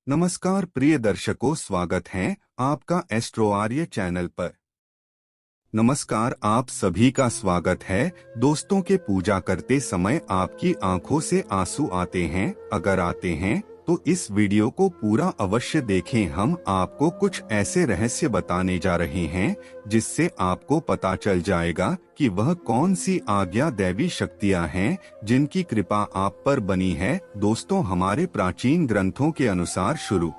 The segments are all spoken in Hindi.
नमस्कार प्रिय दर्शकों, स्वागत है आपका एस्ट्रो आर्य चैनल पर। नमस्कार, आप सभी का स्वागत है। दोस्तों के पूजा करते समय आपकी आंखों से आंसू आते हैं? अगर आते हैं तो इस वीडियो को पूरा अवश्य देखें। हम आपको कुछ ऐसे रहस्य बताने जा रहे हैं जिससे आपको पता चल जाएगा कि वह कौन सी आज्ञा दैवी शक्तियां हैं जिनकी कृपा आप पर बनी है। दोस्तों, हमारे प्राचीन ग्रंथों के अनुसार शुरू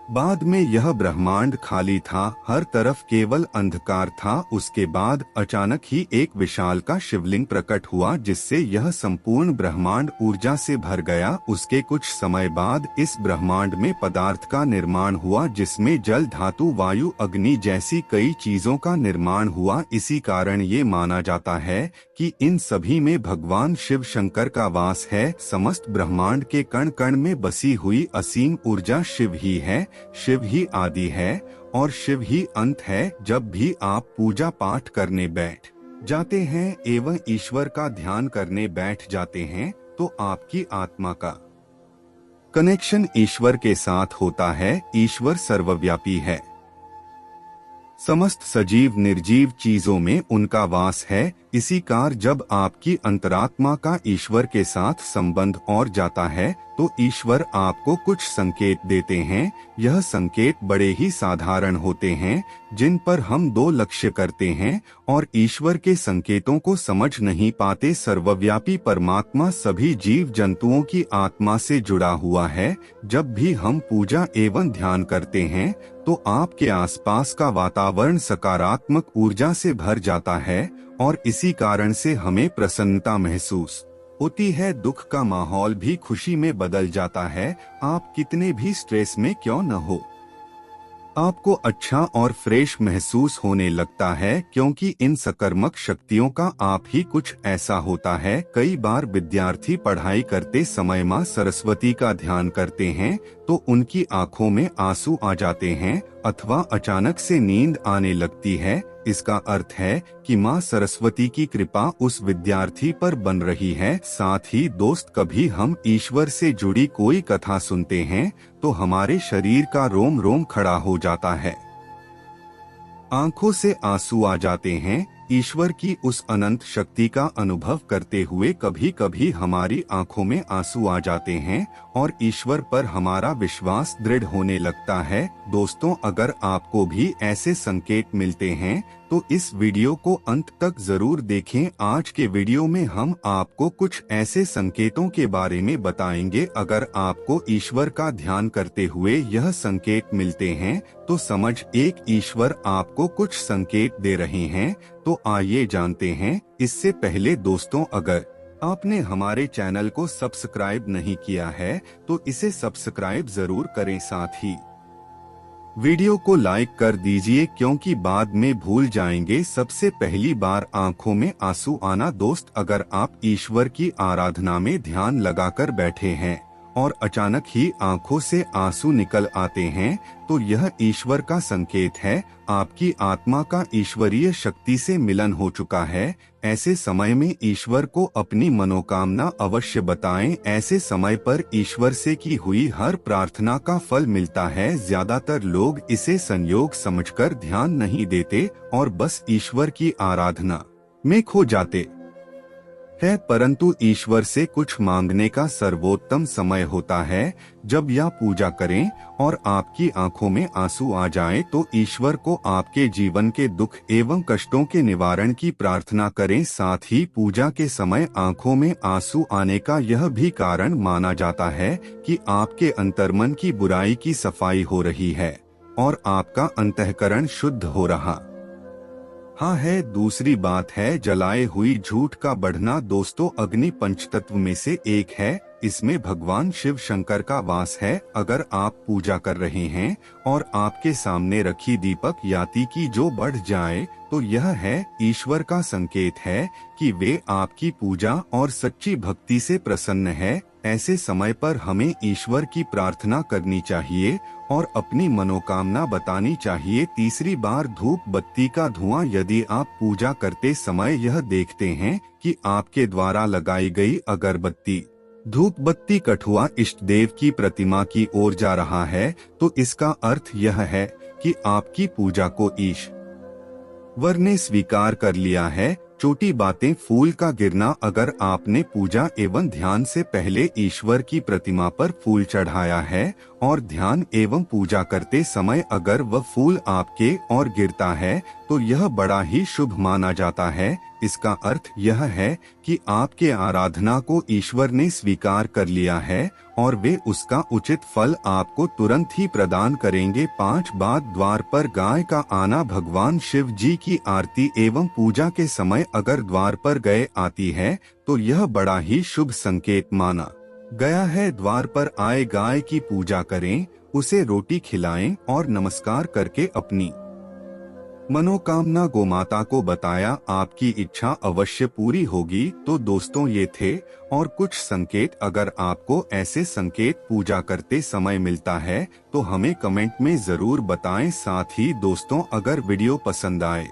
बाद में यह ब्रह्मांड खाली था, हर तरफ केवल अंधकार था। उसके बाद अचानक ही एक विशाल का शिवलिंग प्रकट हुआ जिससे यह संपूर्ण ब्रह्मांड ऊर्जा से भर गया। उसके कुछ समय बाद इस ब्रह्मांड में पदार्थ का निर्माण हुआ जिसमें जल, धातु, वायु, अग्नि जैसी कई चीजों का निर्माण हुआ। इसी कारण ये माना जाता है कि इन सभी में भगवान शिव शंकर का वास है। समस्त ब्रह्मांड के कण कण में बसी हुई असीम ऊर्जा शिव ही है, शिव ही आदि है और शिव ही अंत है। जब भी आप पूजा पाठ करने बैठ जाते हैं एवं ईश्वर का ध्यान करने बैठ जाते हैं तो आपकी आत्मा का कनेक्शन ईश्वर के साथ होता है। ईश्वर सर्वव्यापी है, समस्त सजीव निर्जीव चीजों में उनका वास है। इसी कार जब आपकी अंतरात्मा का ईश्वर के साथ संबंध और जाता है तो ईश्वर आपको कुछ संकेत देते हैं। यह संकेत बड़े ही साधारण होते हैं जिन पर हम दो लक्ष्य करते हैं और ईश्वर के संकेतों को समझ नहीं पाते। सर्वव्यापी परमात्मा सभी जीव जंतुओं की आत्मा से जुड़ा हुआ है। जब भी हम पूजा एवं ध्यान करते हैं तो आपके आसपास का वातावरण सकारात्मक ऊर्जा से भर जाता है और इसी कारण से हमें प्रसन्नता महसूस होती है। दुख का माहौल भी खुशी में बदल जाता है। आप कितने भी स्ट्रेस में क्यों न हो, आपको अच्छा और फ्रेश महसूस होने लगता है क्योंकि इन सकारात्मक शक्तियों का आप ही कुछ ऐसा होता है। कई बार विद्यार्थी पढ़ाई करते समय माँ सरस्वती का ध्यान करते हैं तो उनकी आंखों में आंसू आ जाते हैं अथवा अचानक से नींद आने लगती है। इसका अर्थ है कि माँ सरस्वती की कृपा उस विद्यार्थी पर बन रही है। साथ ही दोस्त, कभी हम ईश्वर से जुड़ी कोई कथा सुनते हैं तो हमारे शरीर का रोम रोम खड़ा हो जाता है, आंखों से आंसू आ जाते हैं। ईश्वर की उस अनंत शक्ति का अनुभव करते हुए कभी कभी हमारी आंखों में आंसू आ जाते हैं और ईश्वर पर हमारा विश्वास दृढ़ होने लगता है। दोस्तों, अगर आपको भी ऐसे संकेत मिलते हैं तो इस वीडियो को अंत तक जरूर देखें। आज के वीडियो में हम आपको कुछ ऐसे संकेतों के बारे में बताएंगे। अगर आपको ईश्वर का ध्यान करते हुए यह संकेत मिलते हैं तो समझ एक ईश्वर आपको कुछ संकेत दे रहे हैं। तो आइए जानते हैं। इससे पहले दोस्तों, अगर आपने हमारे चैनल को सब्सक्राइब नहीं किया है तो इसे सब्सक्राइब जरूर करें। साथ ही वीडियो को लाइक कर दीजिए क्योंकि बाद में भूल जाएंगे। सबसे पहली बार आंखों में आंसू आना। दोस्त, अगर आप ईश्वर की आराधना में ध्यान लगाकर बैठे हैं और अचानक ही आंखों से आंसू निकल आते हैं तो यह ईश्वर का संकेत है। आपकी आत्मा का ईश्वरीय शक्ति से मिलन हो चुका है। ऐसे समय में ईश्वर को अपनी मनोकामना अवश्य बताएं। ऐसे समय पर ईश्वर से की हुई हर प्रार्थना का फल मिलता है। ज्यादातर लोग इसे संयोग समझकर ध्यान नहीं देते और बस ईश्वर की आराधना में खो जाते है, परंतु ईश्वर से कुछ मांगने का सर्वोत्तम समय होता है जब यह पूजा करें और आपकी आंखों में आंसू आ जाएं तो ईश्वर को आपके जीवन के दुख एवं कष्टों के निवारण की प्रार्थना करें। साथ ही पूजा के समय आंखों में आंसू आने का यह भी कारण माना जाता है कि आपके अंतर्मन की बुराई की सफाई हो रही है और आपका अंतःकरण शुद्ध हो रहा है। दूसरी बात है जलाए हुई झूठ का बढ़ना। दोस्तों, अग्नि पंचतत्व में से एक है, इसमें भगवान शिव शंकर का वास है। अगर आप पूजा कर रहे हैं और आपके सामने रखी दीपक याति की जो बढ़ जाए तो यह है ईश्वर का संकेत है कि वे आपकी पूजा और सच्ची भक्ति से प्रसन्न है। ऐसे समय पर हमें ईश्वर की प्रार्थना करनी चाहिए और अपनी मनोकामना बतानी चाहिए। तीसरी बार धूप बत्ती का धुआं। यदि आप पूजा करते समय यह देखते हैं कि आपके द्वारा लगाई गई अगरबत्ती धूप बत्ती कठुआ इष्ट देव की प्रतिमा की ओर जा रहा है, तो इसका अर्थ यह है कि आपकी पूजा को ईश्वर ने स्वीकार कर लिया है। छोटी बातें फूल का गिरना। अगर आपने पूजा एवं ध्यान से पहले ईश्वर की प्रतिमा पर फूल चढ़ाया है और ध्यान एवं पूजा करते समय अगर वह फूल आपके और गिरता है तो यह बड़ा ही शुभ माना जाता है। इसका अर्थ यह है कि आपके आराधना को ईश्वर ने स्वीकार कर लिया है और वे उसका उचित फल आपको तुरंत ही प्रदान करेंगे। 5 बात द्वार पर गाय का आना। भगवान शिव जी की आरती एवं पूजा के समय अगर द्वार पर गाय आती है तो यह बड़ा ही शुभ संकेत माना गया है। द्वार पर आए गाय की पूजा करें, उसे रोटी खिलाएं और नमस्कार करके अपनी मनोकामना गोमाता को बताया, आपकी इच्छा अवश्य पूरी होगी। तो दोस्तों ये थे और कुछ संकेत। अगर आपको ऐसे संकेत पूजा करते समय मिलता है तो हमें कमेंट में जरूर बताएं। साथ ही दोस्तों अगर वीडियो पसंद आए